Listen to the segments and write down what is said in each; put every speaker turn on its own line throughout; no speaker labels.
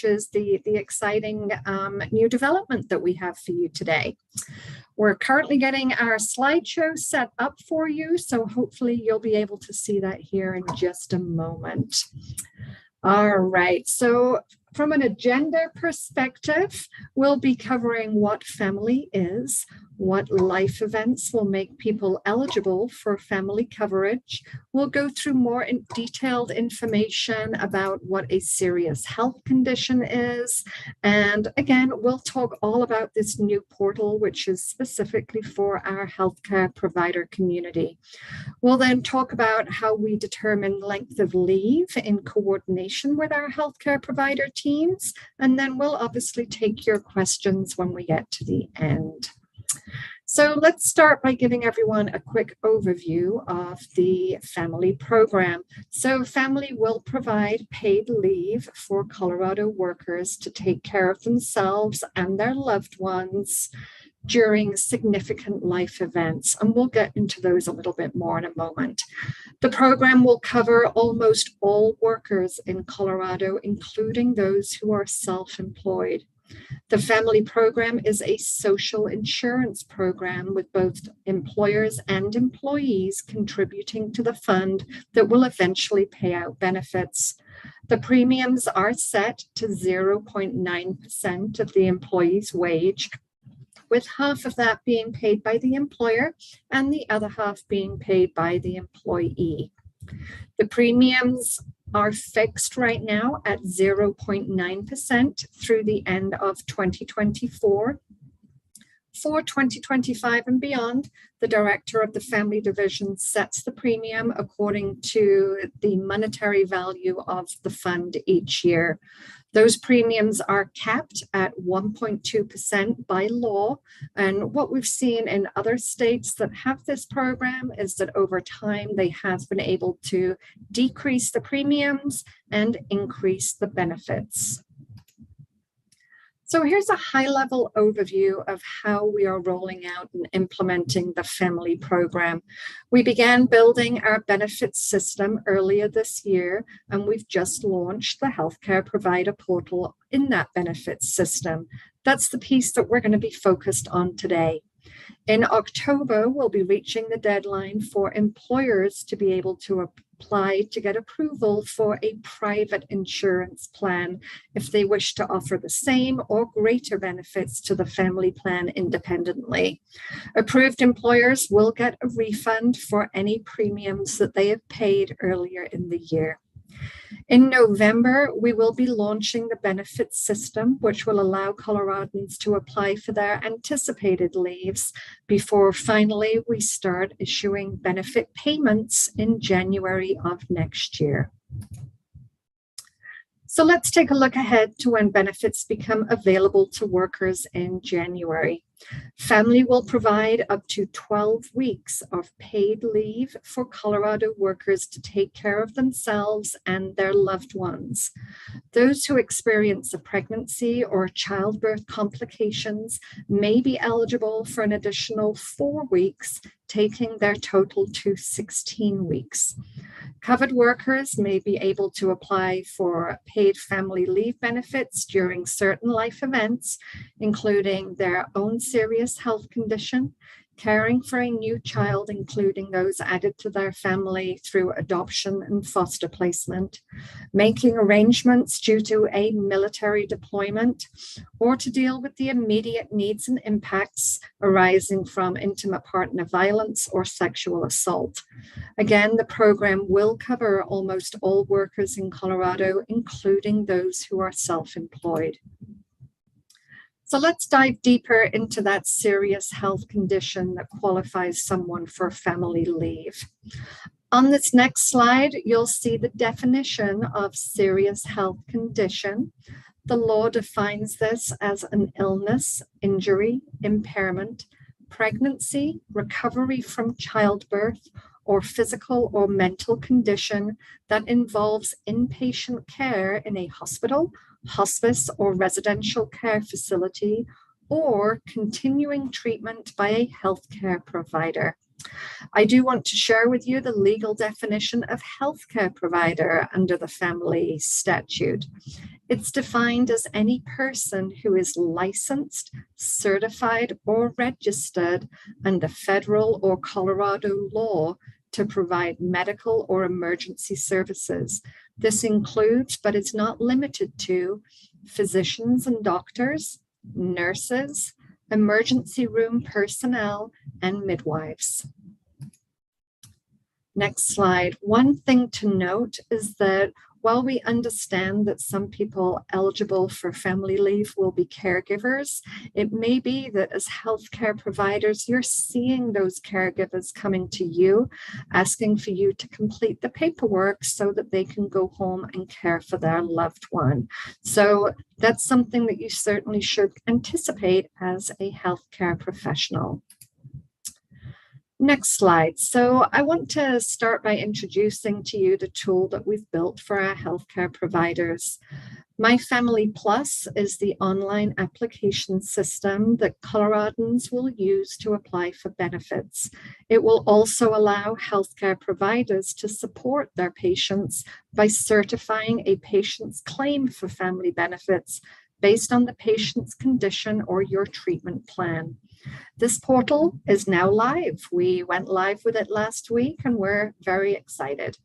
which is the exciting new development that we have for you today. We're currently getting our slideshow set up for you, so hopefully you'll be able to see that here in just a moment. All right, so from an agenda perspective, we'll be covering what FAMLI is, what life events will make people eligible for FAMLI coverage. We'll go through more detailed information about what a serious health condition is. And again, we'll talk all about this new portal, which is specifically for our healthcare provider community. We'll then talk about how we determine length of leave in coordination with our healthcare provider teams. And then we'll obviously take your questions when we get to the end. So let's start by giving everyone a quick overview of the FAMLI program. So FAMLI will provide paid leave for Colorado workers to take care of themselves and their loved ones during significant life events. And we'll get into those a little bit more in a moment. The program will cover almost all workers in Colorado, including those who are self-employed. The FAMLI program is a social insurance program with both employers and employees contributing to the fund that will eventually pay out benefits. The premiums are set to 0.9% of the employee's wage, with half of that being paid by the employer and the other half being paid by the employee. The premiums are fixed right now at 0.9% through the end of 2024. For 2025 and beyond, the director of the FAMLI division sets the premium according to the monetary value of the fund each year. Those premiums are capped at 1.2% by law. And what we've seen in other states that have this program is that over time, they have been able to decrease the premiums and increase the benefits. So here's a high-level overview of how we are rolling out and implementing the FAMLI program. We began building our benefits system earlier this year, and we've just launched the healthcare provider portal in that benefits system. That's the piece that we're going to be focused on today. In October, we'll be reaching the deadline for employers to be able to apply to get approval for a private insurance plan if they wish to offer the same or greater benefits to the FAMLI plan independently. Approved employers will get a refund for any premiums that they have paid earlier in the year. In November, we will be launching the benefits system, which will allow Coloradans to apply for their anticipated leaves before finally we start issuing benefit payments in January of next year. So let's take a look ahead to when benefits become available to workers in January. FAMLI will provide up to 12 weeks of paid leave for Colorado workers to take care of themselves and their loved ones. Those who experience a pregnancy or childbirth complications may be eligible for an additional 4 weeks, taking their total to 16 weeks. Covered workers may be able to apply for paid family leave benefits during certain life events, including their own serious health condition, caring for a new child, including those added to their family through adoption and foster placement, making arrangements due to a military deployment, or to deal with the immediate needs and impacts arising from intimate partner violence or sexual assault. Again, the program will cover almost all workers in Colorado, including those who are self-employed. So let's dive deeper into that serious health condition that qualifies someone for family leave. On this next slide, you'll see the definition of serious health condition. The law defines this as an illness, injury, impairment, pregnancy, recovery from childbirth, or physical or mental condition that involves inpatient care in a hospital, hospice, or residential care facility, or continuing treatment by a healthcare provider. I do want to share with you the legal definition of healthcare provider under the FAMLI statute. It's defined as any person who is licensed, certified, or registered under federal or Colorado law to provide medical or emergency services. This includes, but is not limited to, physicians and doctors, nurses, emergency room personnel, and midwives. Next slide. One thing to note is that while we understand that some people eligible for family leave will be caregivers, it may be that as healthcare providers, you're seeing those caregivers coming to you, asking for you to complete the paperwork so that they can go home and care for their loved one. So that's something that you certainly should anticipate as a healthcare professional. Next slide. So I want to start by introducing to you the tool that we've built for our healthcare providers. My Family Plus is the online application system that Coloradans will use to apply for benefits. It will also allow healthcare providers to support their patients by certifying a patient's claim for family benefits based on the patient's condition or your treatment plan. This portal is now live. We went live with it last week and we're very excited.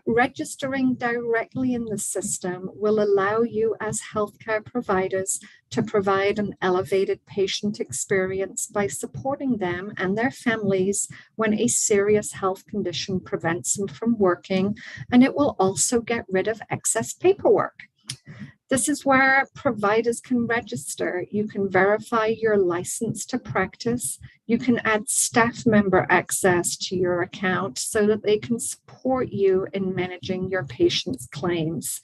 Registering directly in the system will allow you as healthcare providers to provide an elevated patient experience by supporting them and their families when a serious health condition prevents them from working, and it will also get rid of excess paperwork. This is where providers can register. You can verify your license to practice. You can add staff member access to your account so that they can support you in managing your patients' claims.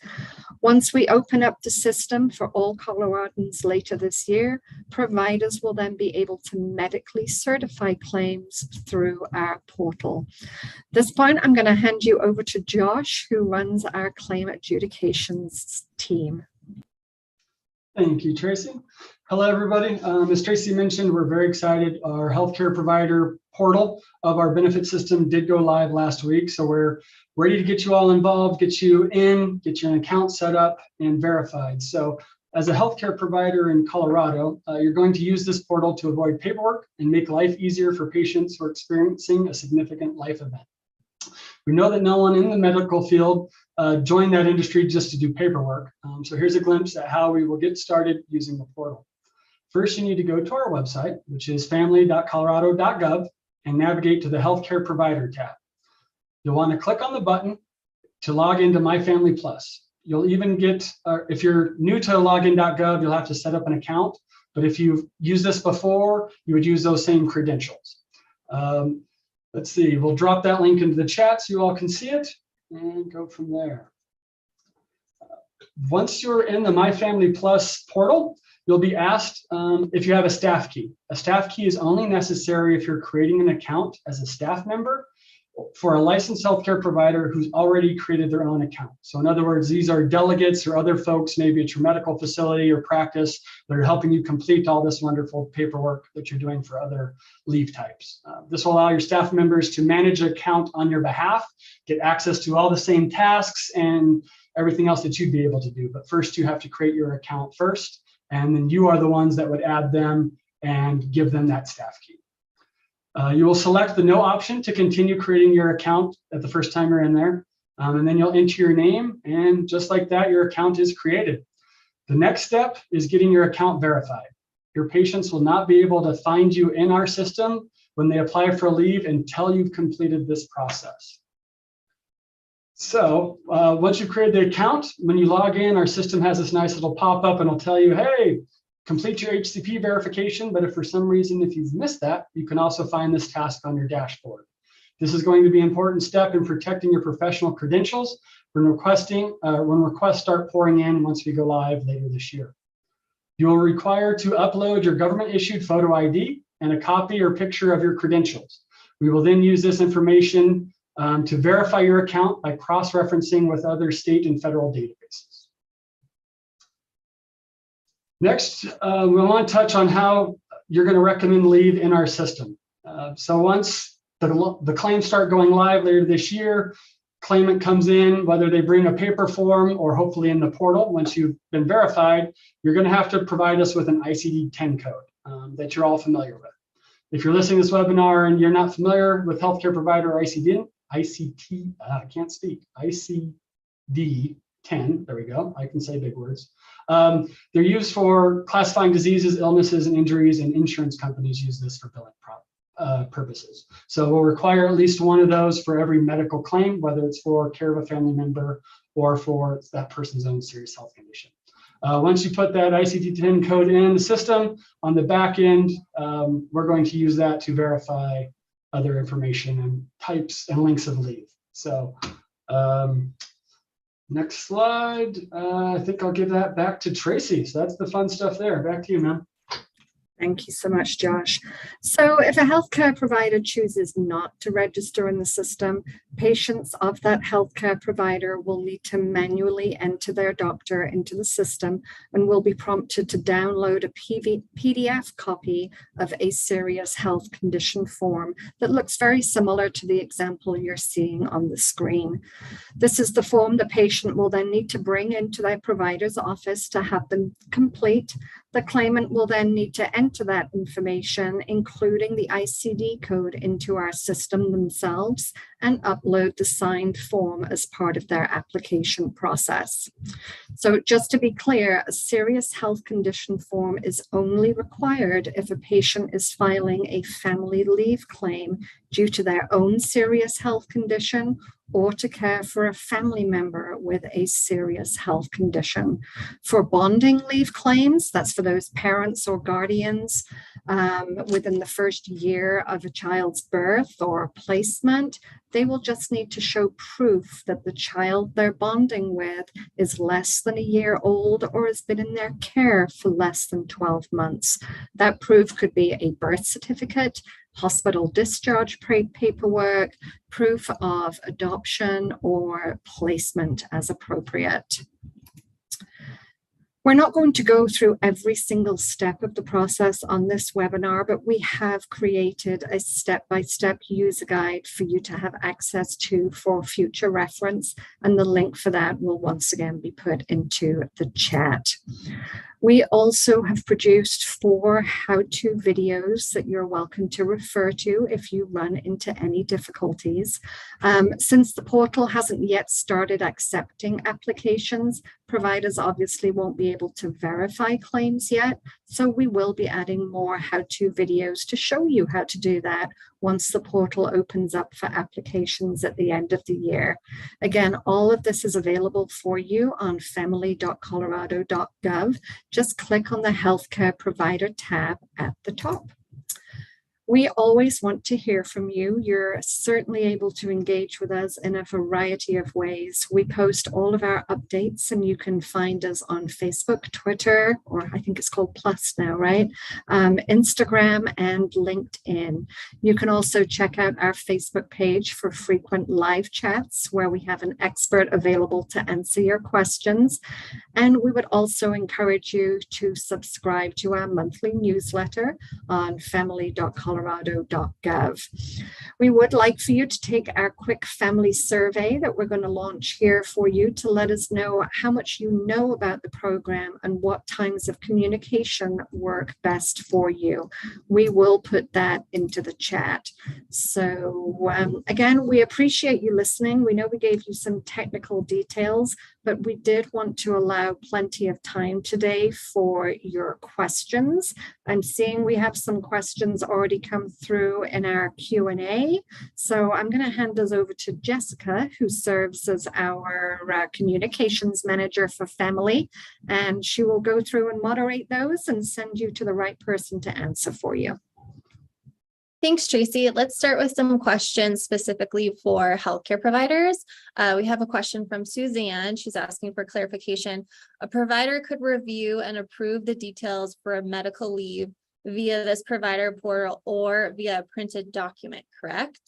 Once we open up the system for all Coloradans later this year, providers will then be able to medically certify claims through our portal. At this point, I'm going to hand you over to Josh, who runs our claim adjudications team.
Thank you, Tracy. Hello, everybody. As Tracy mentioned, we're very excited. Our healthcare provider portal of our benefit system did go live last week. So we're ready to get you all involved, get you in, get your account set up and verified. So as a healthcare provider in Colorado, you're going to use this portal to avoid paperwork and make life easier for patients who are experiencing a significant life event. We know that no one in the medical field joined that industry just to do paperwork. So here's a glimpse at how we will get started using the portal. First, you need to go to our website, which is family.colorado.gov, and navigate to the Healthcare Provider tab. You'll want to click on the button to log into My Family Plus. You'll even get, if you're new to login.gov, you'll have to set up an account. But if you've used this before, you would use those same credentials. Let's see, we'll drop that link into the chat so you all can see it and go from there. Once you're in the My Family Plus portal, you'll be asked if you have a staff key. A staff key is only necessary if you're creating an account as a staff member for a licensed healthcare provider who's already created their own account. So in other words, these are delegates or other folks, maybe at your medical facility or practice, that are helping you complete all this wonderful paperwork that you're doing for other leave types. This will allow your staff members to manage an account on your behalf, get access to all the same tasks and everything else that you'd be able to do. But first, you have to create your account first, and then you are the ones that would add them and give them that staff key. You will select the no option to continue creating your account at the first time you're in there. And then you'll enter your name, and just like that, your account is created. The next step is getting your account verified. Your patients will not be able to find you in our system when they apply for a leave until you've completed this process. So once you've created the account, when you log in, our system has this nice little pop-up and it'll tell you, hey, complete your HCP verification. But if for some reason, if you've missed that, you can also find this task on your dashboard. This is going to be an important step in protecting your professional credentials when requests start pouring in once we go live later this year. You will require to upload your government-issued photo ID and a copy or picture of your credentials. We will then use this information to verify your account by cross-referencing with other state and federal databases. Next, we want to touch on how you're going to recommend leave in our system. So once the claims start going live later this year, claimant comes in, whether they bring a paper form or hopefully in the portal, once you've been verified, you're going to have to provide us with an ICD-10 code that you're all familiar with. If you're listening to this webinar and you're not familiar with healthcare provider ICD-10, there we go, I can say big words. They're used for classifying diseases, illnesses, and injuries, and insurance companies use this for billing purposes. So we'll require at least one of those for every medical claim, whether it's for care of a family member or for that person's own serious health condition. Once you put that ICD-10 code in the system, on the back end, we're going to use that to verify other information and types and lengths of leave. So next slide. I think I'll give that back to Tracy. So that's the fun stuff there. Back to you, ma'am.
Thank you so much, Josh. So if a healthcare provider chooses not to register in the system, patients of that healthcare provider will need to manually enter their doctor into the system and will be prompted to download a PDF copy of a serious health condition form that looks very similar to the example you're seeing on the screen. This is the form the patient will then need to bring into their provider's office to have them complete. The claimant will then need to enter that information, including the ICD code, into our system themselves and upload the signed form as part of their application process. So just to be clear, a serious health condition form is only required if a patient is filing a family leave claim due to their own serious health condition or to care for a family member with a serious health condition. For bonding leave claims, that's for those parents or guardians within the first year of a child's birth or placement, they will just need to show proof that the child they're bonding with is less than a year old or has been in their care for less than 12 months. That proof could be a birth certificate, hospital discharge paperwork, proof of adoption, or placement as appropriate. We're not going to go through every single step of the process on this webinar, but we have created a step-by-step user guide for you to have access to for future reference, and the link for that will once again be put into the chat. We also have produced 4 how-to videos that you're welcome to refer to if you run into any difficulties. Since the portal hasn't yet started accepting applications, providers obviously won't be able to verify claims yet, so we will be adding more how-to videos to show you how to do that once the portal opens up for applications at the end of the year. Again, all of this is available for you on family.colorado.gov. Just click on the Healthcare Provider tab at the top. We always want to hear from you. You're certainly able to engage with us in a variety of ways. We post all of our updates, and you can find us on Facebook, Twitter, or I think it's called Plus now, right? Instagram and LinkedIn. You can also check out our Facebook page for frequent live chats where we have an expert available to answer your questions. And we would also encourage you to subscribe to our monthly newsletter on family.colorado.gov. We would like for you to take our quick family survey that we're going to launch here for you to let us know how much you know about the program and what times of communication work best for you. We will put that into the chat. So again, we appreciate you listening. We know we gave you some technical details, but we did want to allow plenty of time today for your questions. I'm seeing we have some questions already come through in our Q&A. So I'm going to hand us over to Jessica, who serves as our communications manager for FAMLI, and she will go through and moderate those and send you to the right person to answer for you.
Thanks, Tracy. Let's start with some questions specifically for healthcare providers. We have a question from Suzanne. She's asking for clarification. A provider could review and approve the details for a medical leave via this provider portal or via a printed document, correct?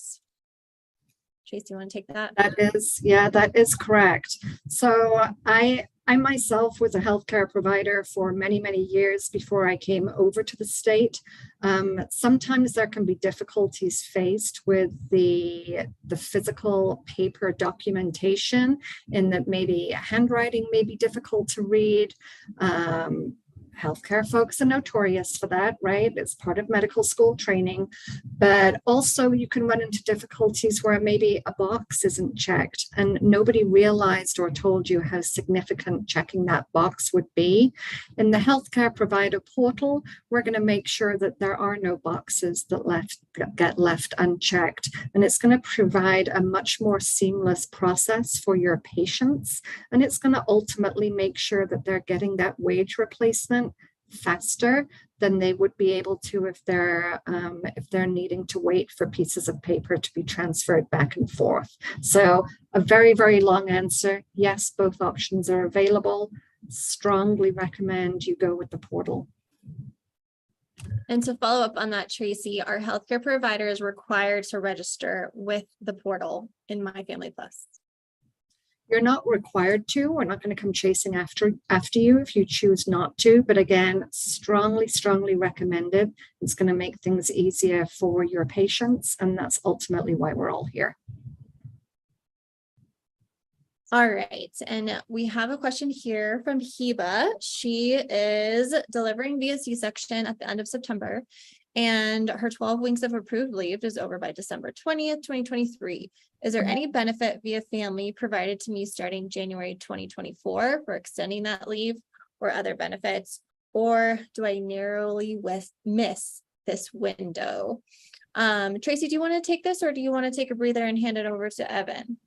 Tracy, you want to take that?
That is correct. So I I myself was a healthcare provider for many, many years before I came over to the state. Sometimes there can be difficulties faced with the physical paper documentation, in that maybe handwriting may be difficult to read. Healthcare folks are notorious for that, right? It's part of medical school training. But also you can run into difficulties where maybe a box isn't checked and nobody realized or told you how significant checking that box would be. In the healthcare provider portal, we're going to make sure that there are no boxes that get left unchecked. And it's going to provide a much more seamless process for your patients. And it's going to ultimately make sure that they're getting that wage replacement faster than they would be able to if they're needing to wait for pieces of paper to be transferred back and forth. So a very, very long answer. Yes, both options are available. Strongly recommend you go with the portal.
And to follow up on that, Tracy, are healthcare providers required to register with the portal in My Family Plus?
You're not required to. We're not going to come chasing after you if you choose not to. But again, strongly, strongly recommended. It's going to make things easier for your patients. And that's ultimately why we're all here.
All right. And we have a question here from Heba. She is delivering via C-section at the end of September, and her 12 weeks of approved leave is over by December 20th, 2023. Is there any benefit via FAMLI provided to me starting January 2024 for extending that leave, or other benefits? Or do I narrowly miss this window? Tracy, do you want to take this, or do you want to take a breather and hand it over to Evan?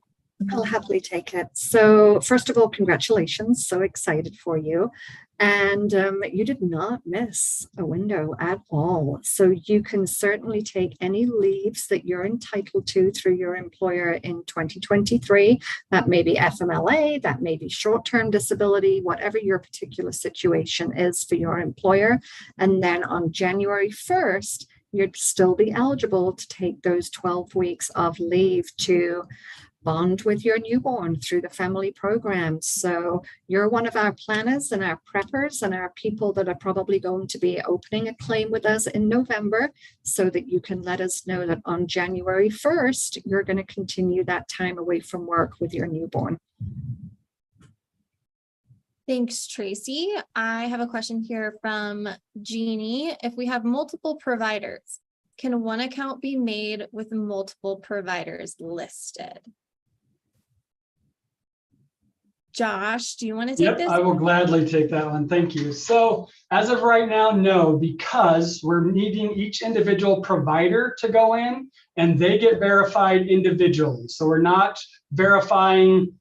I'll happily take it. So first of all, congratulations. So excited for you. And you did not miss a window at all. So you can certainly take any leaves that you're entitled to through your employer in 2023. That may be FMLA, that may be short-term disability, whatever your particular situation is for your employer. And then on January 1st, you'd still be eligible to take those 12 weeks of leave to bond with your newborn through the FAMLI program. So you're one of our planners and our preppers and our people that are probably going to be opening a claim with us in November, so that you can let us know that on January 1st, you're going to continue that time away from work with your newborn.
Thanks, Tracy. I have a question here from Jeannie. If we have multiple providers, can one account be made with multiple providers listed? Josh, do you want to take this?
I will gladly take that one. Thank you. So as of right now, no, because we're needing each individual provider to go in and they get verified individually. So we're not verifying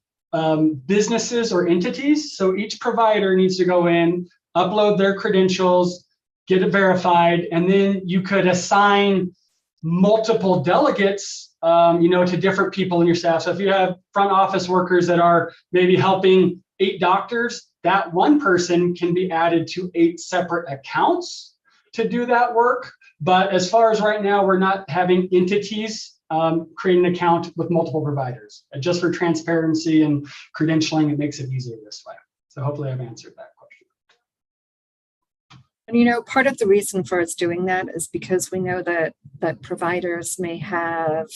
businesses or entities. So each provider needs to go in, upload their credentials, get it verified, and then you could assign multiple delegates to different people in your staff. So if you have front office workers that are maybe helping 8 doctors, that one person can be added to 8 separate accounts to do that work. But as far as right now, we're not having entities create an account with multiple providers. Just for transparency and credentialing, it makes it easier this way. So hopefully I've answered that question.
And part of the reason for us doing that is because we know that providers may have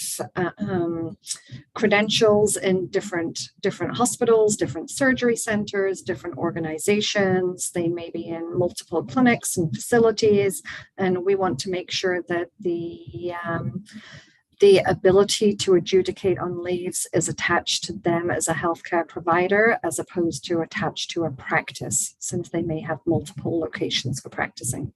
credentials in different hospitals, different surgery centers, different organizations. They may be in multiple clinics and facilities, and we want to make sure that the ability to adjudicate on leaves is attached to them as a healthcare provider, as opposed to attached to a practice, since they may have multiple locations for practicing.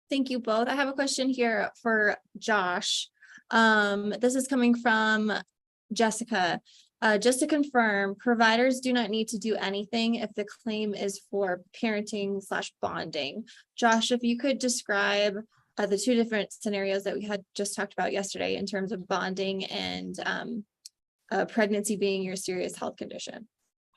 Thank you both. I have a question here for Josh. This is coming from Jessica. Just to confirm, providers do not need to do anything if the claim is for parenting/bonding. Josh, if you could describe the 2 different scenarios that we had just talked about yesterday in terms of bonding and pregnancy being your serious health condition.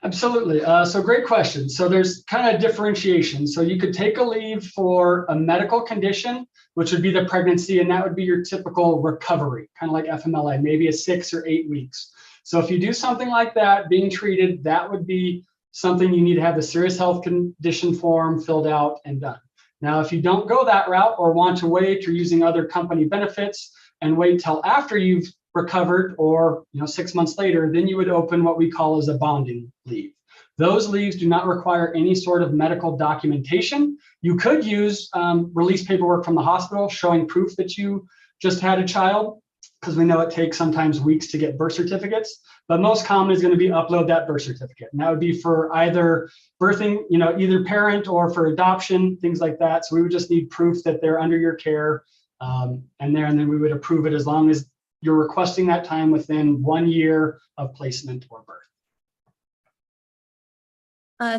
Absolutely. So great question. So there's kind of differentiation. So you could take a leave for a medical condition, which would be the pregnancy, and that would be your typical recovery, kind of like FMLA, maybe a 6 or 8 weeks. So if you do something like that, being treated, that would be something you need to have the serious health condition form filled out and done. Now, if you don't go that route or want to wait or using other company benefits and wait till after you've recovered or 6 months later, then you would open what we call as a bonding leave. Those leaves do not require any sort of medical documentation. You could use release paperwork from the hospital showing proof that you just had a child, because we know it takes sometimes weeks to get birth certificates, but most common is going to be upload that birth certificate. And that would be for either birthing, either parent or for adoption, things like that. So we would just need proof that they're under your care, and then we would approve it as long as you're requesting that time within 1 year of placement or birth.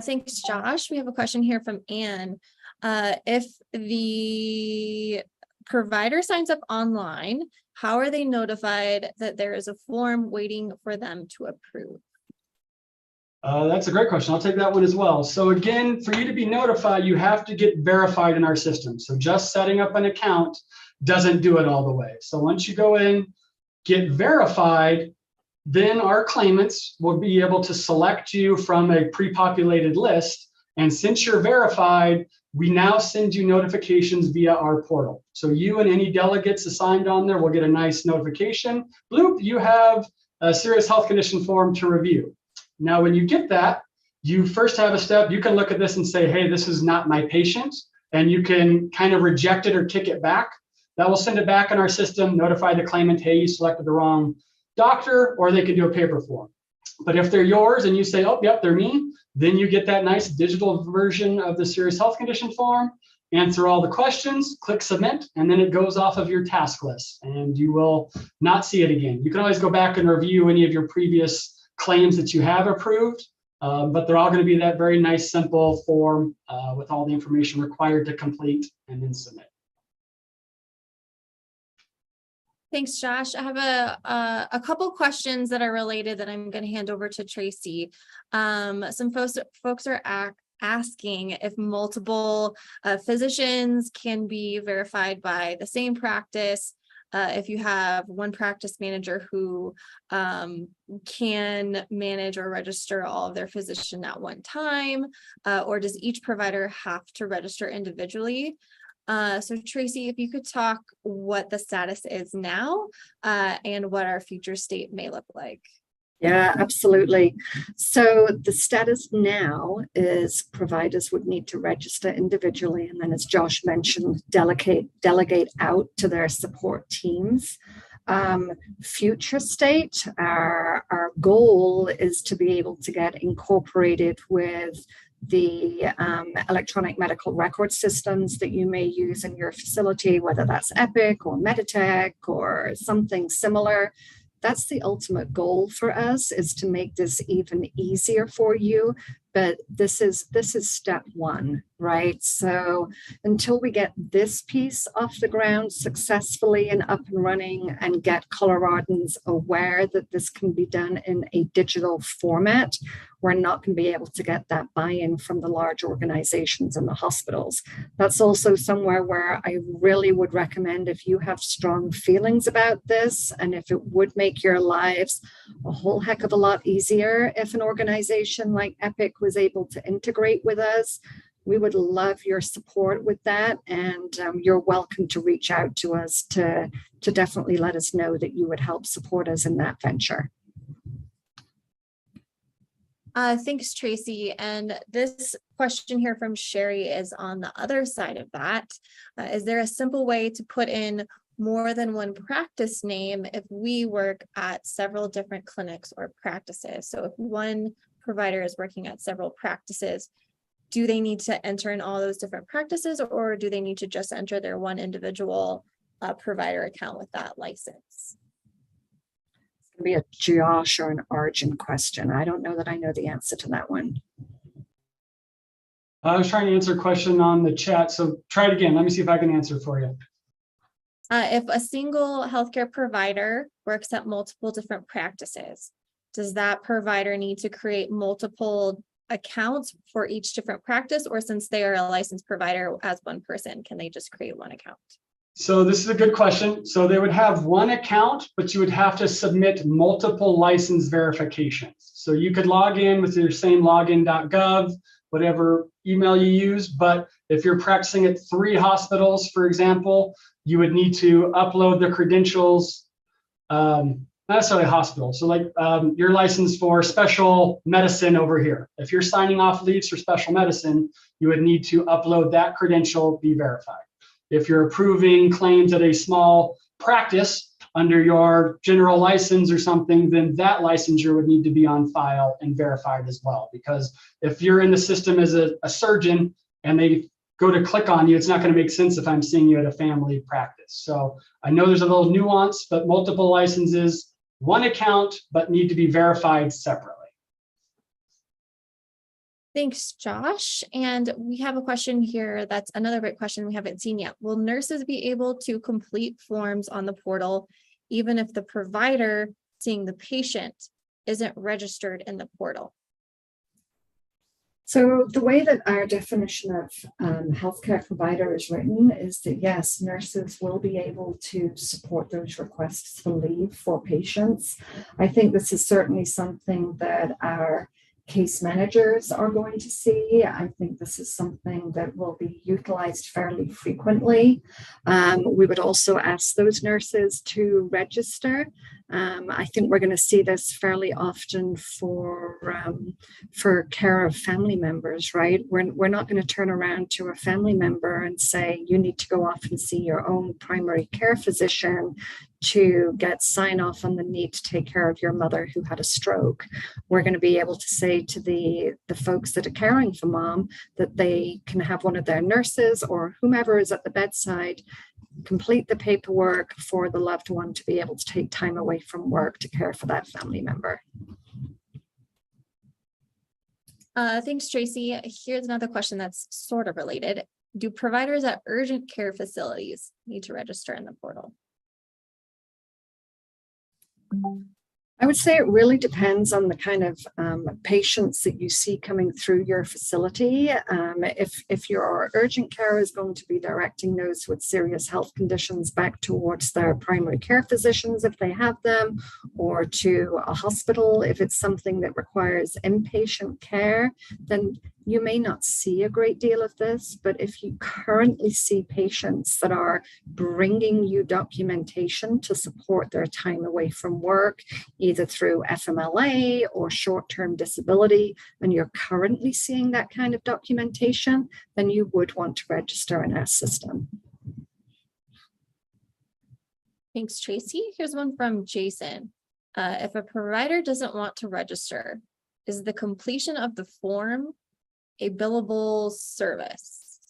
Thanks, Josh. We have a question here from Anne. If the provider signs up online, how are they notified that there is a form waiting for them to approve?
That's a great question. I'll take that one as well. So again, for you to be notified, you have to get verified in our system. So just setting up an account doesn't do it all the way. So once you go in, get verified, then our claimants will be able to select you from a pre-populated list. And since you're verified, we now send you notifications via our portal. So you and any delegates assigned on there will get a nice notification. Bloop, you have a serious health condition form to review. Now, when you get that, you first have a step. You can look at this and say, hey, this is not my patient. And you can kind of reject it or kick it back. That will send it back in our system, notify the claimant, hey, you selected the wrong doctor, or they can do a paper form. But if they're yours and you say, oh, yep, they're me, then you get that nice digital version of the serious health condition form, answer all the questions, click submit, and then it goes off of your task list and you will not see it again. You can always go back and review any of your previous claims that you have approved, but they're all going to be that very nice, simple form with all the information required to complete and then submit.
Thanks, Josh. I have a couple questions that are related that I'm going to hand over to Tracy. Some folks are asking if multiple physicians can be verified by the same practice. If you have one practice manager who can manage or register all of their physicians at one time, or does each provider have to register individually? So Tracy, if you could talk what the status is now and what our future state may look like.
Yeah, absolutely. So the status now is providers would need to register individually, and then, as Josh mentioned, delegate out to their support teams. Future state, our goal is to be able to get incorporated with the electronic medical record systems that you may use in your facility, whether that's Epic or Meditech or something similar. That's the ultimate goal for us, is to make this even easier for you. But this is step one, right? So until we get this piece off the ground successfully and up and running and get Coloradans aware that this can be done in a digital format, we're not going to be able to get that buy-in from the large organizations and the hospitals. That's also somewhere where I really would recommend, if you have strong feelings about this and if it would make your lives a whole heck of a lot easier if an organization like Epic was able to integrate with us, we would love your support with that. And you're welcome to reach out to us to definitely let us know that you would help support us in that venture.
Thanks, Tracy. And this question here from Sherry is on the other side of that. Is there a simple way to put in more than one practice name if we work at several different clinics or practices? So if one provider is working at several practices, do they need to enter in all those different practices, or do they need to just enter their one individual provider account with that license?
It's going to be a Josh or an Arjun question. I don't know that I know the answer to that one.
I was trying to answer a question on the chat, so try it again. Let me see if I can answer for you.
If a single healthcare provider works at multiple different practices, does that provider need to create multiple accounts for each different practice, or since they are a licensed provider as one person, can they just create one account?
So this is a good question. So they would have one account, but you would have to submit multiple license verifications. So you could log in with your same login.gov, whatever email you use. But if you're practicing at 3 hospitals, for example, you would need to upload the credentials, not necessarily hospital. So like your license for special medicine over here. If you're signing off leaves for special medicine, you would need to upload that credential, be verified. If you're approving claims at a small practice under your general license or something, then that licensure would need to be on file and verified as well. Because if you're in the system as a surgeon and they go to click on you, it's not going to make sense if I'm seeing you at a family practice. So I know there's a little nuance, but multiple licenses, one account, but need to be verified separately.
Thanks, Josh. And we have a question here. That's another great question we haven't seen yet. Will nurses be able to complete forms on the portal, even if the provider seeing the patient isn't registered in the portal?
So the way that our definition of healthcare provider is written is that yes, nurses will be able to support those requests for leave for patients. I think this is certainly something that our case managers are going to see. I think this is something that will be utilized fairly frequently. We would also ask those nurses to register. I think we're going to see this fairly often for care of family members, right? We're not going to turn around to a family member and say, you need to go off and see your own primary care physician to get sign off on the need to take care of your mother who had a stroke. We're going to be able to say to the folks that are caring for mom that they can have one of their nurses or whomever is at the bedside complete the paperwork for the loved one to be able to take time away from work to care for that family member.
Thanks, Tracy. Here's another question that's sort of related. Do providers at urgent care facilities need to register in the portal?
I would say it really depends on the kind of patients that you see coming through your facility. If your urgent care is going to be directing those with serious health conditions back towards their primary care physicians, if they have them, or to a hospital, if it's something that requires inpatient care, then you may not see a great deal of this. But if you currently see patients that are bringing you documentation to support their time away from work, either through FMLA or short-term disability, and you're currently seeing that kind of documentation, then you would want to register in our system.
Thanks, Tracy. Here's one from Jason. If a provider doesn't want to register, is the completion of the form a billable service?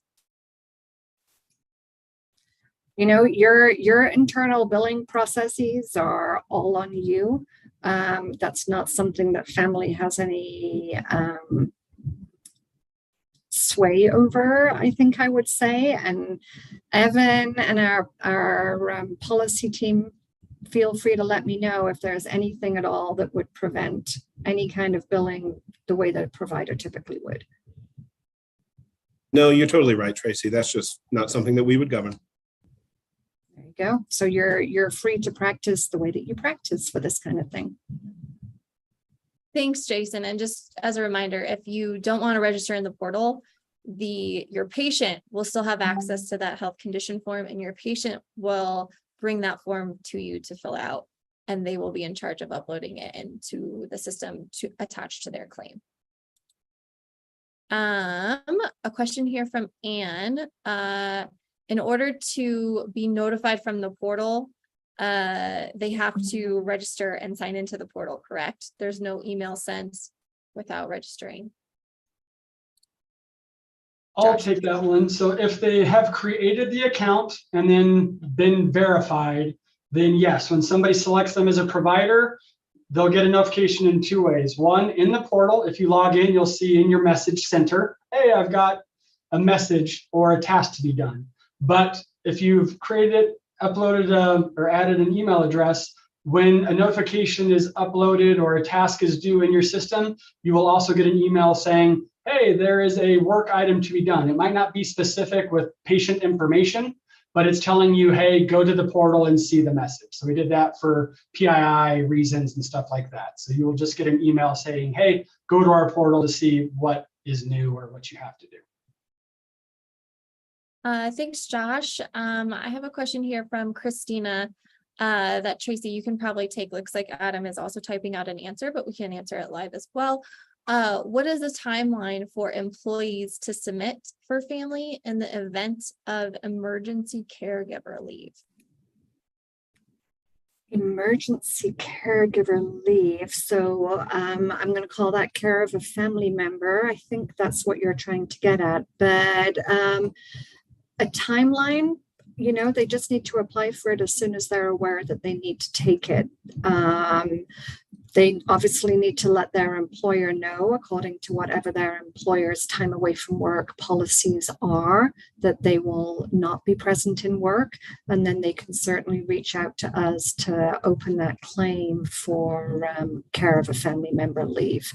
You know, your internal billing processes are all on you. That's not something that FAMLI has any sway over, I think I would say. And Evan and our policy team, feel free to let me know if there's anything at all that would prevent any kind of billing the way that a provider typically would.
No, you're totally right, Tracy. That's just not something that we would govern.
There you go. So you're free to practice the way that you practice for this kind of thing.
Thanks, Jason. And just as a reminder, if you don't want to register in the portal, your patient will still have access to that health condition form, and your patient will bring that form to you to fill out, and they will be in charge of uploading it into the system to attach to their claim. A question here from Anne. In order to be notified from the portal, they have to register and sign into the portal, correct? There's no email sent without registering.
I'll take that one. So if they have created the account and then been verified, then yes, when somebody selects them as a provider, they'll get a notification in 2 ways. One, in the portal, if you log in, you'll see in your message center, hey, I've got a message or a task to be done. But if you've created, uploaded or added an email address, when a notification is uploaded or a task is due in your system, you will also get an email saying, hey, there is a work item to be done. It might not be specific with patient information, but it's telling you, hey, go to the portal and see the message. So we did that for PII reasons and stuff like that. So you will just get an email saying, hey, go to our portal to see what is new or what you have to do.
Thanks, Josh. I have a question here from Christina that Tracy, you can probably take. Looks like Adam is also typing out an answer, but we can answer it live as well. What is the timeline for employees to submit for family in the event of emergency caregiver leave?
Emergency caregiver leave. So I'm going to call that care of a family member. I think that's what you're trying to get at. But a timeline, you know, they just need to apply for it as soon as they're aware that they need to take it. They obviously need to let their employer know, according to whatever their employer's time away from work policies are, that they will not be present in work. And then they can certainly reach out to us to open that claim for care of a family member leave.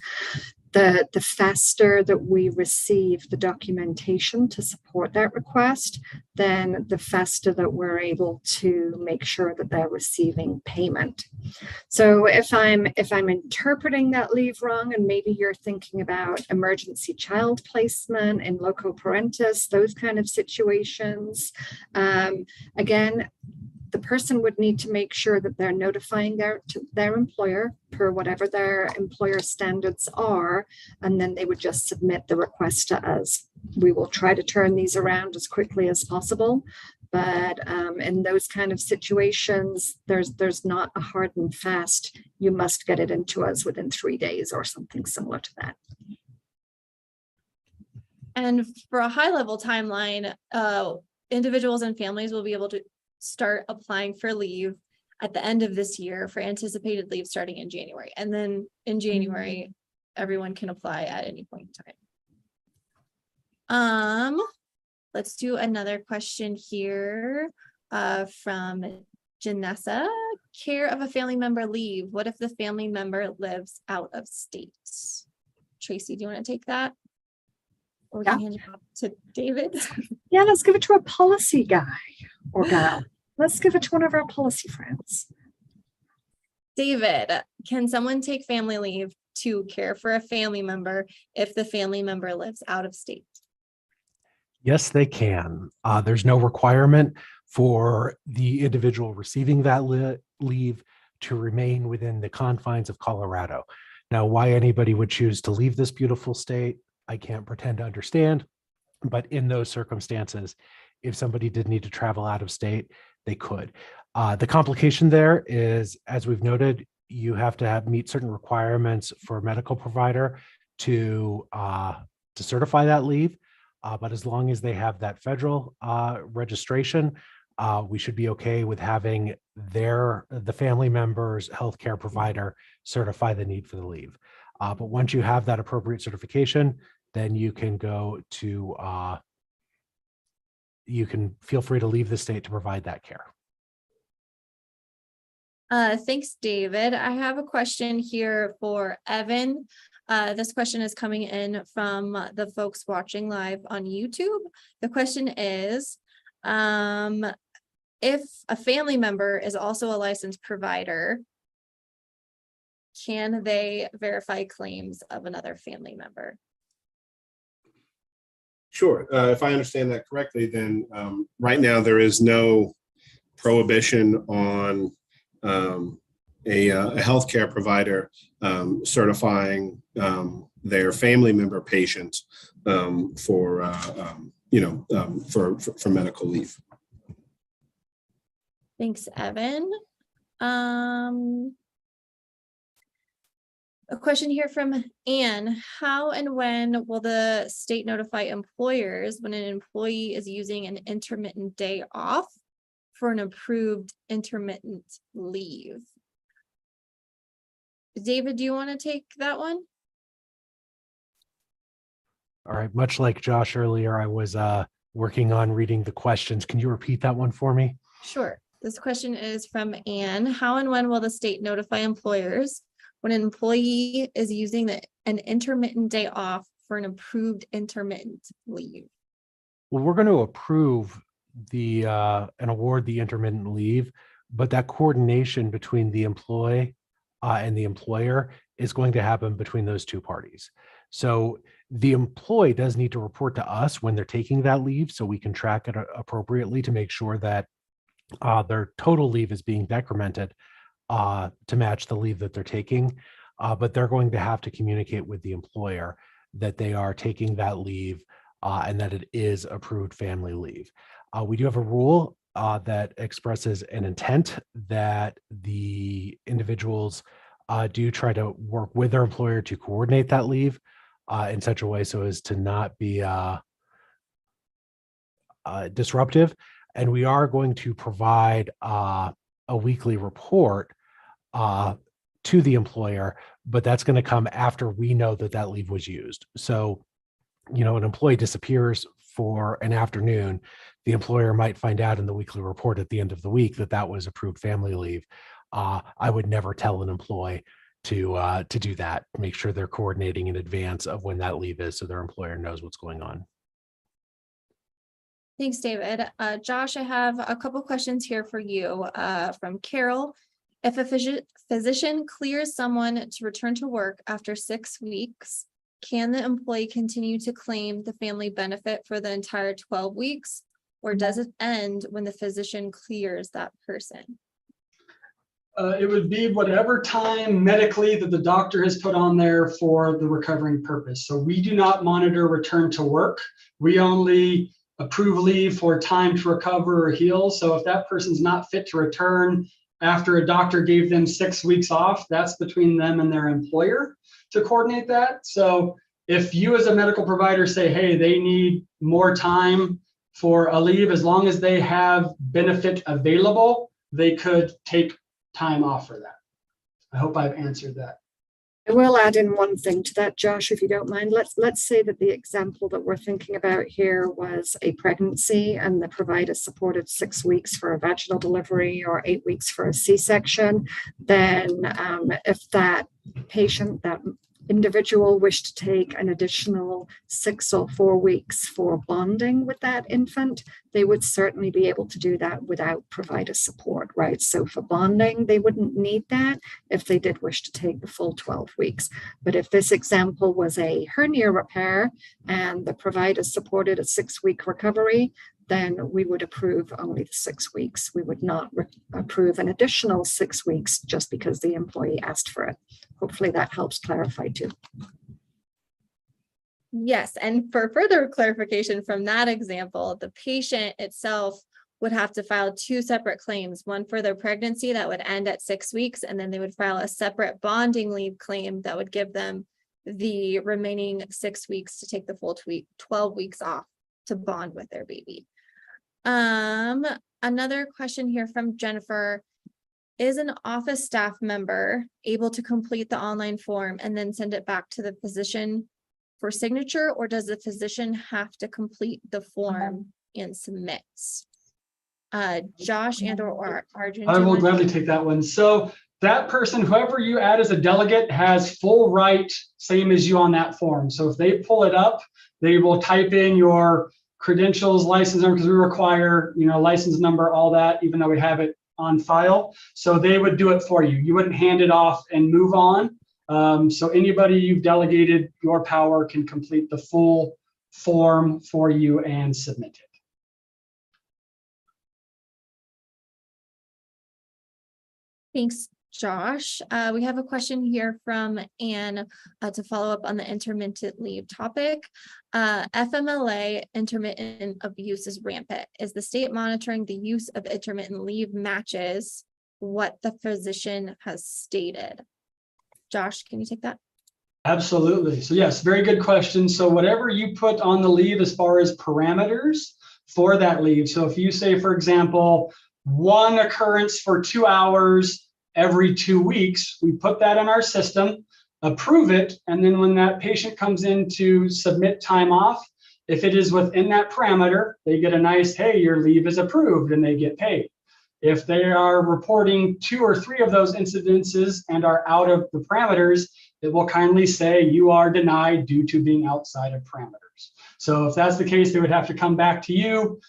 The faster that we receive the documentation to support that request, then the faster that we're able to make sure that they're receiving payment. So if I'm interpreting that leave wrong, and maybe you're thinking about emergency child placement in loco parentis, those kind of situations, again, the person would need to make sure that they're notifying their employer per whatever their employer standards are, and then they would just submit the request to us. We will try to turn these around as quickly as possible, but in those kind of situations, there's not a hard and fast, you must get it into us within 3 days or something similar to that.
And for a high level timeline, individuals and families will be able to start applying for leave at the end of this year for anticipated leave starting in January. And then in January, everyone can apply at any point in time. Let's do another question here from Janessa. Care of a family member leave. What if the family member lives out of state? Tracy, do you want to take that? Or we can hand it off to David.
Yeah, let's give it to a policy guy or gal. Let's give it to one of our policy friends.
David, can someone take family leave to care for a family member if the family member lives out of state?
Yes, they can. There's no requirement for the individual receiving that leave to remain within the confines of Colorado. Now, why anybody would choose to leave this beautiful state, I can't pretend to understand, but in those circumstances, if somebody did need to travel out of state, they could. The complication there is, as we've noted, you have to meet certain requirements for a medical provider to certify that leave. But as long as they have that federal registration, we should be okay with having the family member's healthcare provider certify the need for the leave. But once you have that appropriate certification, then you can go to, you can feel free to leave the state to provide that care.
Thanks, David. I have a question here for Evan. This question is coming in from the folks watching live on YouTube. The question is, if a family member is also a licensed provider, can they verify claims of another family member?
Sure. If I understand that correctly, then right now there is no prohibition on a healthcare provider certifying their family member patients for medical leave.
Thanks, Evan. A question here from Anne. How and when will the state notify employers when an employee is using an intermittent day off for an approved intermittent leave? David, do you want to take that one?
All right. Much like Josh earlier, I was working on reading the questions. Can you repeat that one for me?
Sure. This question is from Anne. How and when will the state notify employers when an employee is using an intermittent day off for an approved intermittent leave?
Well, we're going to approve and award the intermittent leave, but that coordination between the employee and the employer is going to happen between those two parties. So the employee does need to report to us when they're taking that leave so we can track it appropriately to make sure that their total leave is being decremented to match the leave that they're taking. But they're going to have to communicate with the employer that they are taking that leave and that it is approved family leave. We do have a rule that expresses an intent that the individuals do try to work with their employer to coordinate that leave in such a way so as to not be disruptive. And we are going to provide a weekly report to the employer, but that's going to come after we know that that leave was used. So, you know, an employee disappears for an afternoon, the employer might find out in the weekly report at the end of the week that that was approved family leave. I would never tell an employee to do that. Make sure they're coordinating in advance of when that leave is so their employer knows what's going on.
Thanks, David. Josh, I have a couple questions here for you from Carol. If a physician clears someone to return to work after 6 weeks, can the employee continue to claim the family benefit for the entire 12 weeks, or does it end when the physician clears that person?
It would be whatever time medically that the doctor has put on there for the recovering purpose. So we do not monitor return to work. We only approve leave for time to recover or heal. So if that person's not fit to return after a doctor gave them 6 weeks off, that's between them and their employer to coordinate that. So if you as a medical provider say, hey, they need more time for a leave, as long as they have benefit available, they could take time off for that. I hope I've answered that.
I will add in one thing to that, Josh, if you don't mind. Let's say that the example that we're thinking about here was a pregnancy and the provider supported 6 weeks for a vaginal delivery or 8 weeks for a C-section. Then if that patient, that individual wished to take an additional 6 or 4 weeks for bonding with that infant, they would certainly be able to do that without provider support, right? So for bonding, they wouldn't need that if they did wish to take the full 12 weeks. But if this example was a hernia repair and the provider supported a 6-week recovery, then we would approve only the 6 weeks. We would not approve an additional 6 weeks just because the employee asked for it. Hopefully that helps clarify too.
Yes, and for further clarification from that example, the patient itself would have to file 2 separate claims, one for their pregnancy that would end at 6 weeks, and then they would file a separate bonding leave claim that would give them the remaining 6 weeks to take the full 12 weeks off to bond with their baby. Another question here from Jennifer. Is an office staff member able to complete the online form and then send it back to the physician for signature, or does the physician have to complete the form and submit? Josh and or Arjun.
I will gladly take that one. So that person, whoever you add as a delegate, has full right, same as you on that form. So if they pull it up, they will type in your credentials, license number, because we require, license number, all that, even though we have it on file. So they would do it for you. You wouldn't hand it off and move on. So anybody you've delegated your power can complete the full form for you and submit it.
Thanks, Josh. We have a question here from Anne to follow up on the intermittent leave topic. FMLA intermittent abuse is rampant. Is the state monitoring the use of intermittent leave matches what the physician has stated? Josh, can you take that?
Absolutely. So yes, very good question. So whatever you put on the leave as far as parameters for that leave. So if you say, for example, 1 occurrence for 2 hours every 2 weeks, we put that in our system, approve it, and then when that patient comes in to submit time off, if it is within that parameter, they get a nice, hey, your leave is approved, and they get paid. If they are reporting 2 or 3 of those incidences and are out of the parameters, it will kindly say you are denied due to being outside of parameters. So if that's the case, they would have to come back to you,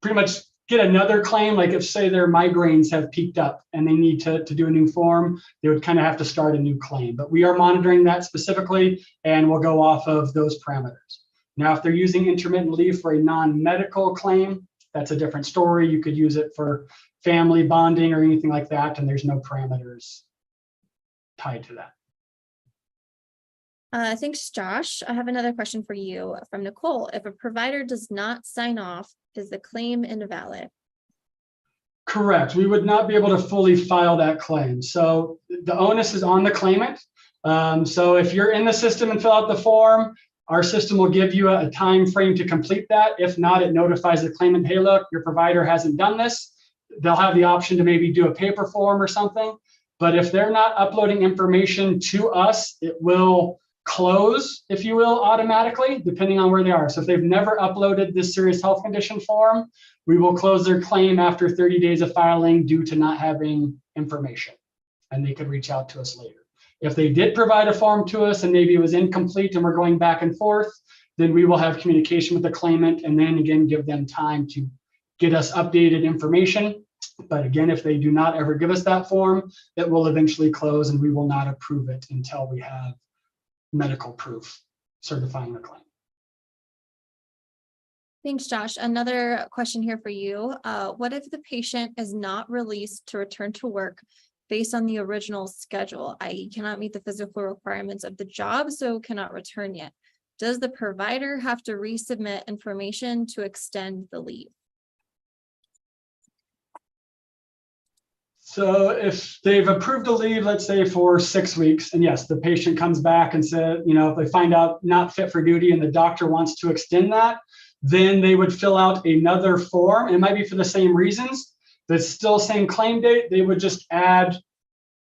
pretty much get another claim, like if say their migraines have peaked up and they need to do a new form, they would kind of have to start a new claim. But we are monitoring that specifically, and we'll go off of those parameters. Now, if they're using intermittent leave for a non-medical claim, that's a different story. You could use it for family bonding or anything like that, and there's no parameters tied to that.
Thanks, Josh. I have another question for you from Nicole. If a provider does not sign off, is the claim invalid?
Correct. We would not be able to fully file that claim. So the onus is on the claimant. So if you're in the system and fill out the form, our system will give you a time frame to complete that. If not, it notifies the claimant, hey, look, your provider hasn't done this. They'll have the option to maybe do a paper form or something. But if they're not uploading information to us, it will close, if you will, automatically, depending on where they are. So if they've never uploaded this serious health condition form, we will close their claim after 30 days of filing due to not having information, and they could reach out to us later. If they did provide a form to us and maybe it was incomplete and we're going back and forth, then we will have communication with the claimant and then again give them time to get us updated information. But again, if they do not ever give us that form, it will eventually close and we will not approve it until we have medical proof certifying the claim.
Thanks, Josh. Another question here for you. What if the patient is not released to return to work based on the original schedule, i.e. cannot meet the physical requirements of the job, so cannot return yet? Does the provider have to resubmit information to extend the leave?
So if they've approved a leave, let's say for 6 weeks, and yes, the patient comes back and said, if they find out not fit for duty and the doctor wants to extend that, then they would fill out another form. It might be for the same reasons. That's still same claim date. They would just add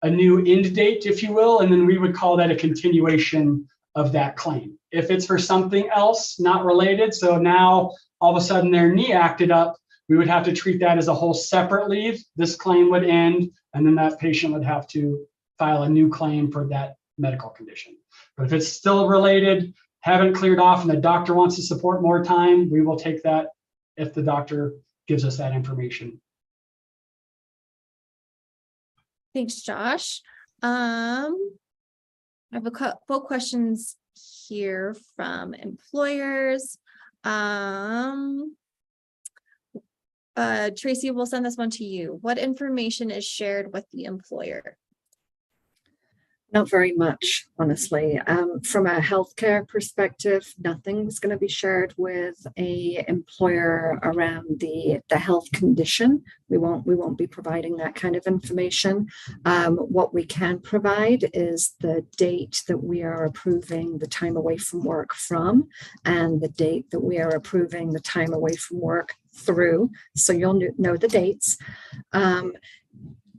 a new end date, if you will, and then we would call that a continuation of that claim. If it's for something else, not related, so now all of a sudden their knee acted up, we would have to treat that as a whole separate leave. This claim would end, and then that patient would have to file a new claim for that medical condition. But if it's still related, haven't cleared off, and the doctor wants to support more time, we will take that if the doctor gives us that information.
Thanks, Josh. I have a couple questions here from employers. Tracy, we'll send this one to you. What information is shared with the employer?
Not very much, honestly. From a healthcare perspective, nothing's going to be shared with a employer around the health condition. We won't be providing that kind of information. What we can provide is the date that we are approving the time away from work from, and the date that we are approving the time away from work through. So you'll know the dates.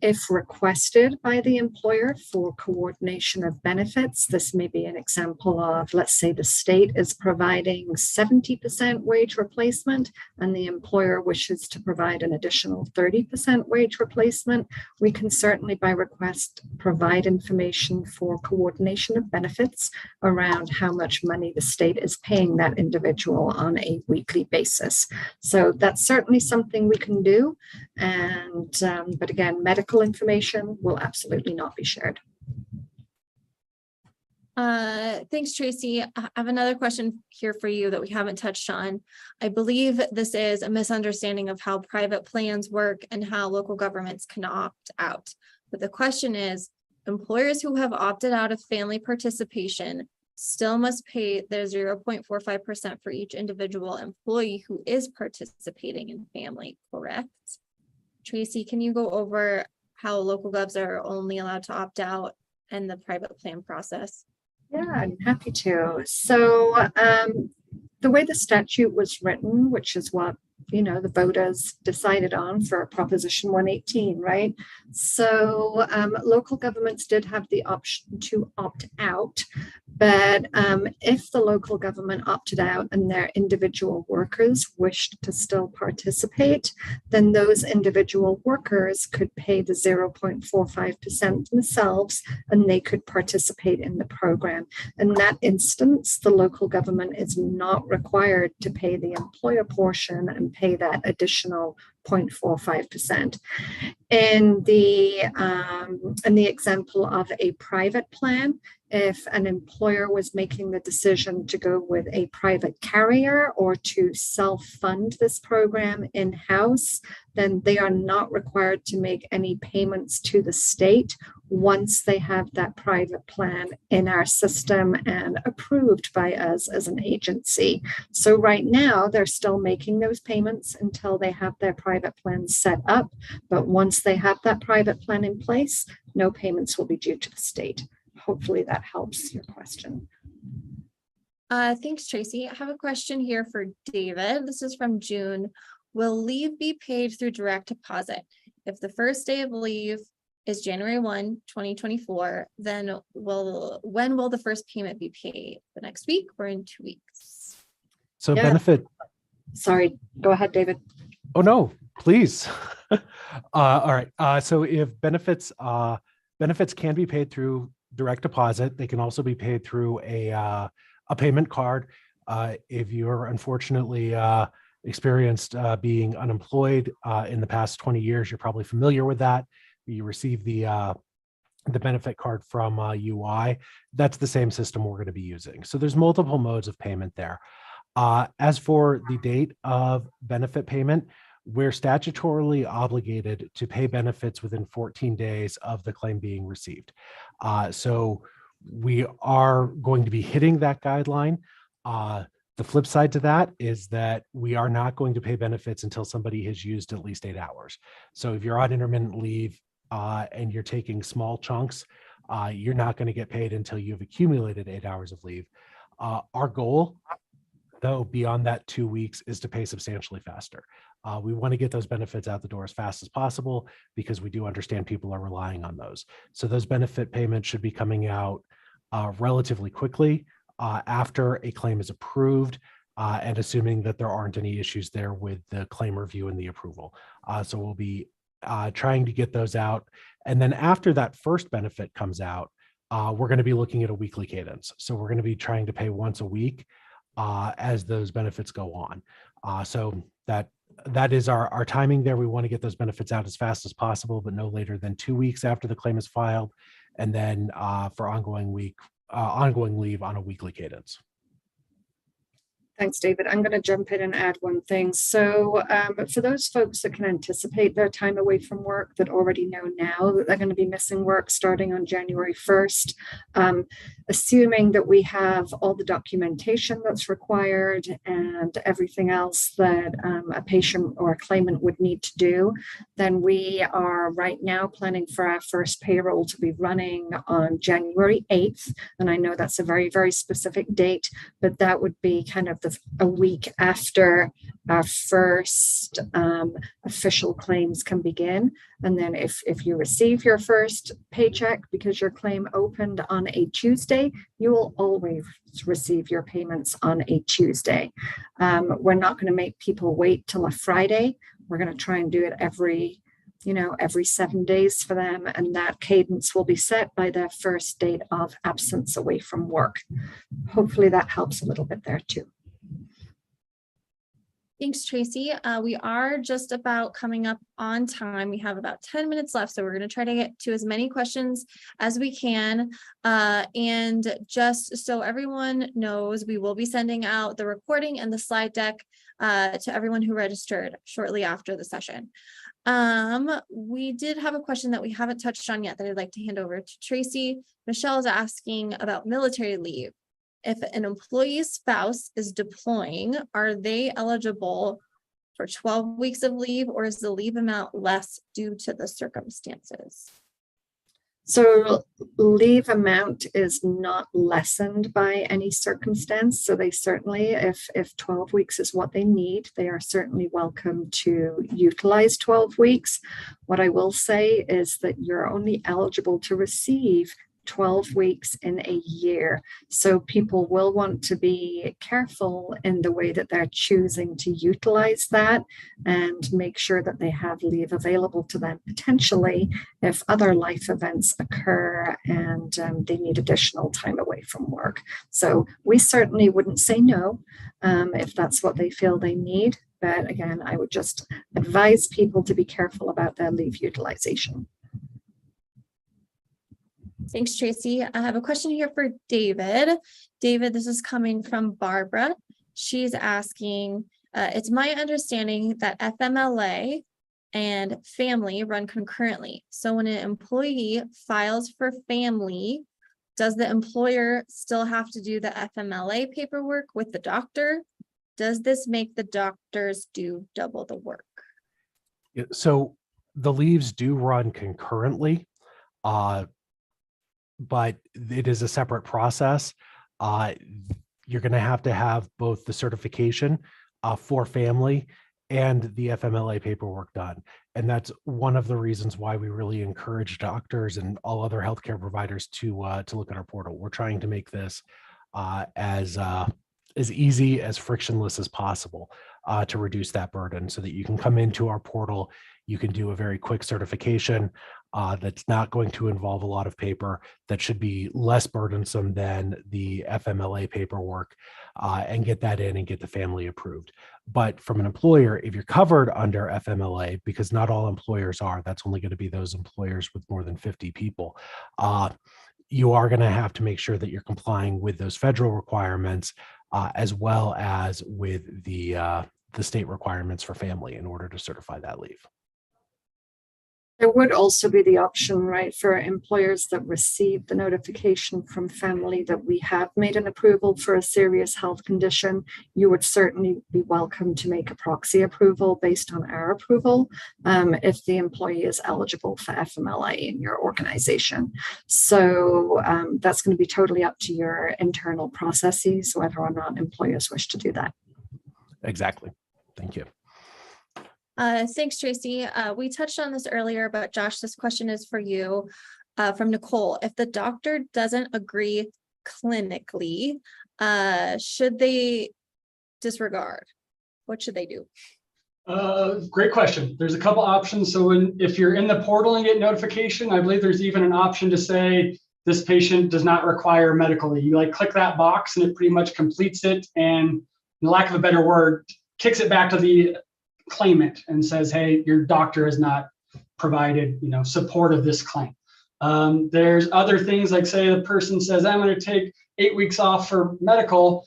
If requested by the employer for coordination of benefits, this may be an example of, let's say the state is providing 70% wage replacement and the employer wishes to provide an additional 30% wage replacement. We can certainly by request provide information for coordination of benefits around how much money the state is paying that individual on a weekly basis. So that's certainly something we can do. And but again, medical information will absolutely not be shared.
Thanks, Tracy. I have another question here for you that we haven't touched on. I believe this is a misunderstanding of how private plans work and how local governments can opt out. But the question is, employers who have opted out of family participation still must pay their 0.45% for each individual employee who is participating in family, correct? Tracy, can you go over how local govs are only allowed to opt out and the private plan process?
Yeah, I'm happy to. So the way the statute was written, which is what the voters decided on for Proposition 118, right? So local governments did have the option to opt out, But if the local government opted out and their individual workers wished to still participate, then those individual workers could pay the 0.45% themselves and they could participate in the program. In that instance, the local government is not required to pay the employer portion and pay that additional 0.45%. In the example of a private plan, if an employer was making the decision to go with a private carrier or to self-fund this program in-house, then they are not required to make any payments to the state once they have that private plan in our system and approved by us as an agency. So right now, they're still making those payments until they have their private plan set up. But once they have that private plan in place, no payments will be due to the state. Hopefully that helps your question.
Thanks, Tracy. I have a question here for David. This is from June. Will leave be paid through direct deposit? If the first day of leave is January 1, 2024, then when will the first payment be paid? The next week or in 2 weeks?
So
Yeah.
benefit.
Sorry, go ahead, David.
Oh, no, please. All right. So if benefits can be paid through direct deposit, they can also be paid through a payment card. If you're unfortunately experienced being unemployed in the past 20 years, you're probably familiar with that. You receive the benefit card from UI. That's the same system we're going to be using. So there's multiple modes of payment there. As for the date of benefit payment, we're statutorily obligated to pay benefits within 14 days of the claim being received. So we are going to be hitting that guideline. The flip side to that is that we are not going to pay benefits until somebody has used at least 8 hours. So if you're on intermittent leave and you're taking small chunks, you're not going to get paid until you've accumulated 8 hours of leave. Our goal, though, beyond that 2 weeks is to pay substantially faster. We want to get those benefits out the door as fast as possible because we do understand people are relying on those. So those benefit payments should be coming out relatively quickly after a claim is approved and assuming that there aren't any issues there with the claim review and the approval. So we'll be trying to get those out. And then after that first benefit comes out, we're going to be looking at a weekly cadence. So we're going to be trying to pay once a week as those benefits go on. So that is our timing there. We want to get those benefits out as fast as possible, but no later than 2 weeks after the claim is filed. And then for ongoing leave on a weekly cadence.
Thanks, David. I'm going to jump in and add one thing. So for those folks that can anticipate their time away from work that already know now that they're going to be missing work starting on January 1st, assuming that we have all the documentation that's required and everything else that a patient or a claimant would need to do, then we are right now planning for our first payroll to be running on January 8th. And I know that's a very, very specific date, but that would be kind of a week after our first official claims can begin. And then if you receive your first paycheck because your claim opened on a Tuesday, you will always receive your payments on a Tuesday. We're not going to make people wait till a Friday. We're going to try and do it every 7 days for them. And that cadence will be set by their first date of absence away from work. Hopefully that helps a little bit there too.
Thanks, Tracy. We are just about coming up on time. We have about 10 minutes left, so we're going to try to get to as many questions as we can. And just so everyone knows, we will be sending out the recording and the slide deck to everyone who registered shortly after the session. We did have a question that we haven't touched on yet that I'd like to hand over to Tracy. Michelle is asking about military leave. If an employee's spouse is deploying, are they eligible for 12 weeks of leave, or is the leave amount less due to the circumstances?
So leave amount is not lessened by any circumstance. So they certainly, if 12 weeks is what they need, they are certainly welcome to utilize 12 weeks. What I will say is that you're only eligible to receive 12 weeks in a year. So people will want to be careful in the way that they're choosing to utilize that and make sure that they have leave available to them potentially if other life events occur and they need additional time away from work. So we certainly wouldn't say no if that's what they feel they need. But again, I would just advise people to be careful about their leave utilization.
Thanks, Tracy. I have a question here for David. David, this is coming from Barbara. She's asking, it's my understanding that FMLA and FAMLI run concurrently. So when an employee files for FAMLI, does the employer still have to do the FMLA paperwork with the doctor? Does this make the doctors do double the work?
So the leaves do run concurrently, but it is a separate process. You're going to have both the certification for FAMLI and the FMLA paperwork done. And that's one of the reasons why we really encourage doctors and all other healthcare providers to look at our portal. We're trying to make this as easy, as frictionless as possible to reduce that burden so that you can come into our portal. You can do a very quick certification that's not going to involve a lot of paper, that should be less burdensome than the FMLA paperwork, and get that in and get the FAMLI approved. But from an employer, if you're covered under FMLA, because not all employers are, that's only going to be those employers with more than 50 people, you are going to have to make sure that you're complying with those federal requirements as well as with the state requirements for FAMLI in order to certify that leave.
There would also be the option, right, for employers that receive the notification from FAMLI that we have made an approval for a serious health condition. You would certainly be welcome to make a proxy approval based on our approval if the employee is eligible for FMLA in your organization. So that's going to be totally up to your internal processes, whether or not employers wish to do that.
Exactly. Thank you.
Thanks, Tracy. We touched on this earlier, but Josh, this question is for you from Nicole. If the doctor doesn't agree clinically, should they disregard? What should they do?
Great question. There's a couple options. So if you're in the portal and get notification, I believe there's even an option to say this patient does not require medical leave. You like click that box and it pretty much completes it, and in lack of a better word, kicks it back to the claimant and says, hey, your doctor has not provided, support of this claim. There's other things like, say the person says, I'm going to take 8 weeks off for medical,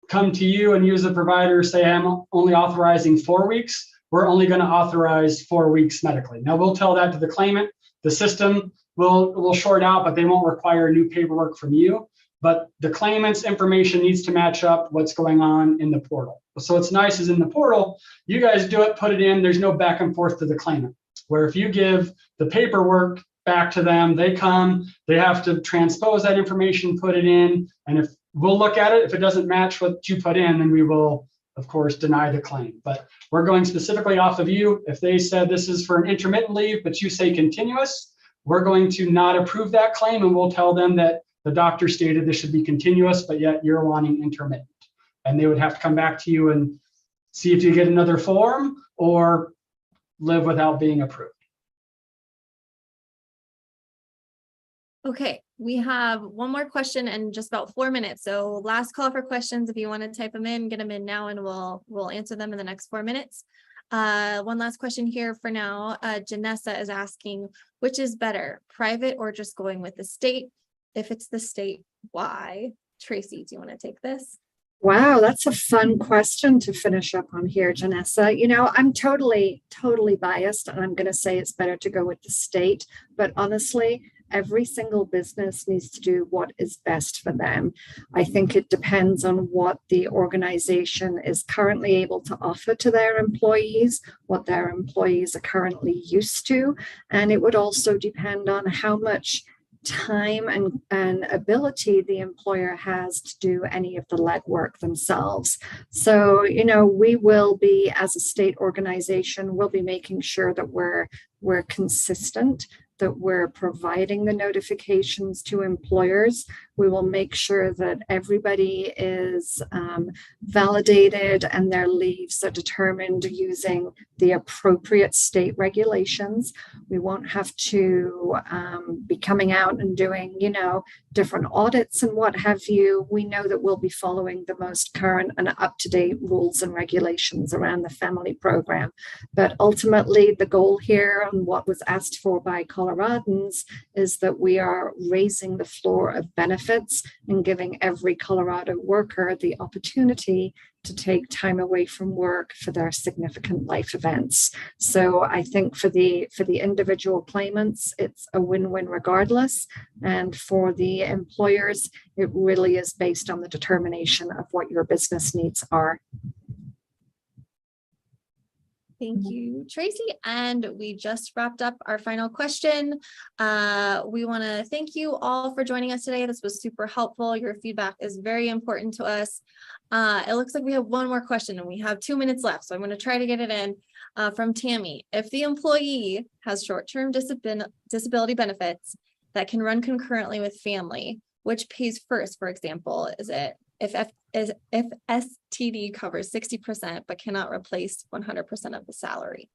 come to you and use the provider, say I'm only authorizing 4 weeks. We're only going to authorize 4 weeks medically. Now we'll tell that to the claimant. The system will short out, but they won't require new paperwork from you. But the claimant's information needs to match up what's going on in the portal. So what's nice is in the portal, you guys do it, put it in, there's no back and forth to the claimant. Where if you give the paperwork back to them, they come, they have to transpose that information, put it in, and if we'll look at it, if it doesn't match what you put in, then we will, of course, deny the claim. But we're going specifically off of you. If they said this is for an intermittent leave, but you say continuous, we're going to not approve that claim, and we'll tell them that the doctor stated this should be continuous, but yet you're wanting intermittent. And they would have to come back to you and see if you get another form or live without being approved.
Okay, we have one more question in just about 4 minutes. So last call for questions. If you want to type them in, get them in now, and we'll answer them in the next 4 minutes. One last question here for now. Janessa is asking, which is better, private or just going with the state? If it's the state, why? Tracy, do you want to take this?
Wow, that's a fun question to finish up on here, Janessa. I'm totally biased, and I'm going to say it's better to go with the state. But honestly, every single business needs to do what is best for them. I think it depends on what the organization is currently able to offer to their employees, what their employees are currently used to. And it would also depend on how much time and ability the employer has to do any of the legwork themselves. So, we will be, as a state organization, we'll be making sure that we're consistent that we're providing the notifications to employers. We will make sure that everybody is validated and their leaves are determined using the appropriate state regulations. We won't have to be coming out and doing, different audits and what have you. We know that we'll be following the most current and up-to-date rules and regulations around the FAMLI program. But ultimately, the goal here and what was asked for by Coloradans is that we are raising the floor of benefits and giving every Colorado worker the opportunity to take time away from work for their significant life events. So I think for the individual claimants, it's a win-win regardless. And for the employers, it really is based on the determination of what your business needs are.
Thank you, Tracy. And we just wrapped up our final question. We want to thank you all for joining us today. This was super helpful. Your feedback is very important to us. It looks like we have one more question and we have 2 minutes left. So I'm going to try to get it in from Tammy. If the employee has short-term disability benefits that can run concurrently with FAMLI, which pays first, for example, is it if STD covers 60% but cannot replace 100% of the salary?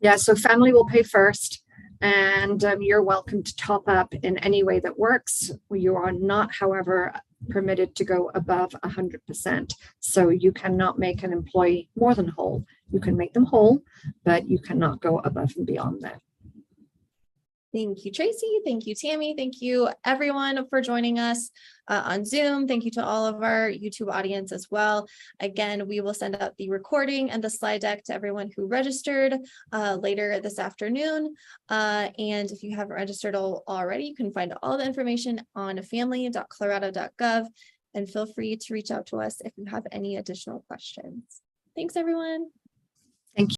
Yeah, so FAMLI will pay first, and you're welcome to top up in any way that works. You are not, however, permitted to go above 100%. So you cannot make an employee more than whole. You can make them whole, but you cannot go above and beyond that.
Thank you, Tracy. Thank you, Tammy. Thank you, everyone, for joining us on Zoom. Thank you to all of our YouTube audience as well. Again, we will send out the recording and the slide deck to everyone who registered later this afternoon. And if you haven't registered already, you can find all the information on famli.colorado.gov, and feel free to reach out to us if you have any additional questions. Thanks, everyone.